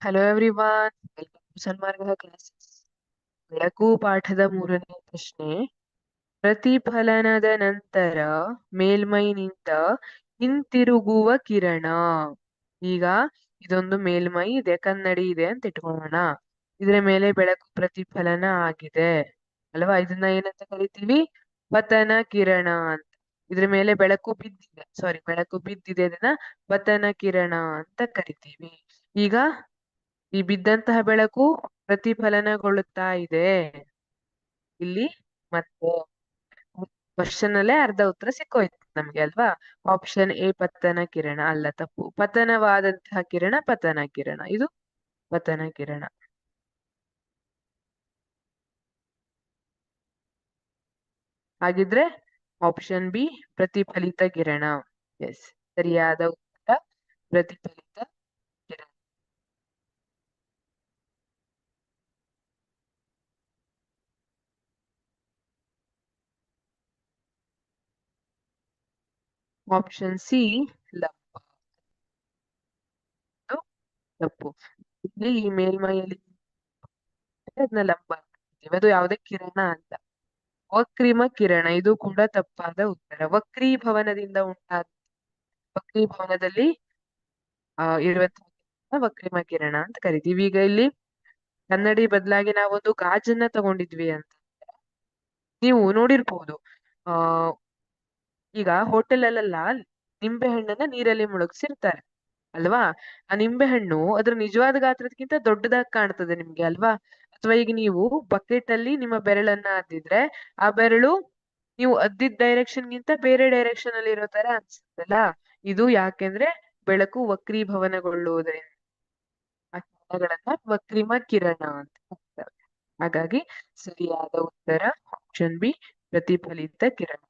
Hello everyone, welcome to Sanmarga classes. ಬೆಳಕು ಪಾಠದ ಮೂರನೇ ಪ್ರಶ್ನೆ. ಪ್ರತಿಫಲನದ ನಂತರ ಮೇಲ್ಮೈನಿಂದ ಹಿಂತಿರುಗುವ ಕಿರಣ. ಈಗ ಇದೊಂದು ಮೇಲ್ಮೈ ಇದೆ, ಕನ್ನಡಿ ಇದೆ ಅಂತ ಇಟ್ಕೊಳ್ಳೋಣ. ಇದ್ರ ಮೇಲೆ ಬೆಳಕು ಪ್ರತಿಫಲನ ಆಗಿದೆ ಅಲ್ವಾ? ಇದನ್ನ ಏನಂತ ಕರಿತೀವಿ? ಪತನ ಕಿರಣ ಅಂತ. ಇದ್ರ ಮೇಲೆ ಬೆಳಕು ಬಿದ್ದಿದೆ, ಅದನ್ನ ಪತನ ಕಿರಣ ಅಂತ ಕರಿತೀವಿ. ಈಗ ಈ ಬಿದ್ದಂತಹ ಬೆಳಕು ಪ್ರತಿಫಲನಗೊಳ್ಳುತ್ತಾ ಇದೆ ಇಲ್ಲಿ. ಮತ್ತೆ ಕ್ವಶನ್ ಅಲ್ಲೇ ಅರ್ಧ ಉತ್ತರ ಸಿಕ್ಕೋಯ್ತು ನಮ್ಗೆ ಅಲ್ವಾ? ಆಪ್ಷನ್ ಎ ಪತನ ಕಿರಣ ಅಲ್ಲ, ತಪ್ಪು. ಪತನವಾದಂತಹ ಕಿರಣ ಪತನ ಕಿರಣ, ಇದು ಪತನ ಕಿರಣ. ಹಾಗಿದ್ರೆ ಆಪ್ಷನ್ ಬಿ ಪ್ರತಿಫಲಿತ ಕಿರಣ. ಎಸ್, ಸರಿಯಾದ ಉತ್ತರ ಪ್ರತಿಫಲಿತ ಕಿರಣ. ಆಪ್ಷನ್ ಸಿ ಲಂಬ, ಇದು ತಪ್ಪು. ಇಲ್ಲಿ ಈ ಮೇಲ್ಮೈಯಲ್ಲಿ ಅದನ್ನ ಲಂಬ ಅಂತ ಕರಿತೀವಿ. ಅದು ಯಾವುದೇ ಕಿರಣ ಅಲ್ಲ, ವಕ್ರಿಮ ಕಿರಣ. ಇದು ಕೂಡ ತಪ್ಪಾದ ಉತ್ತರ. ವಕ್ರೀಭವನದಿಂದ ಉಂಟಾದ, ವಕ್ರೀಭವನದಲ್ಲಿ ಇರುವಂತಹ ವಕ್ರಿಮ ಕಿರಣ ಅಂತ ಕರಿತೀವಿ. ಈಗ ಇಲ್ಲಿ ಕನ್ನಡಿ ಬದಲಾಗಿ ನಾವೊಂದು ಗಾಜನ್ನ ತಗೊಂಡಿದ್ವಿ ಅಂತ ನೀವು ನೋಡಿರ್ಬಹುದು. ಆ ಈಗ ಹೋಟೆಲ್ ಅಲ್ಲೆಲ್ಲ ನಿಂಬೆ ಹಣ್ಣನ್ನ ನೀರಲ್ಲಿ ಮುಳುಗಿಸಿರ್ತಾರೆ ಅಲ್ವಾ? ಆ ನಿಂಬೆ ಹಣ್ಣು ಅದ್ರ ನಿಜವಾದ ಗಾತ್ರದಕ್ಕಿಂತ ದೊಡ್ಡದಾಗಿ ಕಾಣ್ತದೆ ನಿಮ್ಗೆ ಅಲ್ವಾ? ಅಥವಾ ಈಗ ನೀವು ಬಕೆಟ್ ಅಲ್ಲಿ ನಿಮ್ಮ ಬೆರಳನ್ನ ಅದ್ದಿದ್ರೆ ಆ ಬೆರಳು ನೀವು ಅದ್ದಿದ್ ಡೈರೆಕ್ಷನ್ ಗಿಂತ ಬೇರೆ ಡೈರೆಕ್ಷನ್ ಅಲ್ಲಿ ಇರೋ ತರ ಅನ್ಸುತ್ತಲ್ಲ. ಇದು ಯಾಕೆಂದ್ರೆ ಬೆಳಕು ವಕ್ರೀಭವನಗೊಳ್ಳುವುದರಿಂದ ಆ ಕಿರಣಗಳನ್ನ ವಕ್ರಿಮ ಕಿರಣ ಅಂತ ಕರೀತಾರೆ. ಹಾಗಾಗಿ ಸರಿಯಾದ ಉತ್ತರ ಆಪ್ಷನ್ ಬಿ ಪ್ರತಿಫಲಿತ ಕಿರಣ.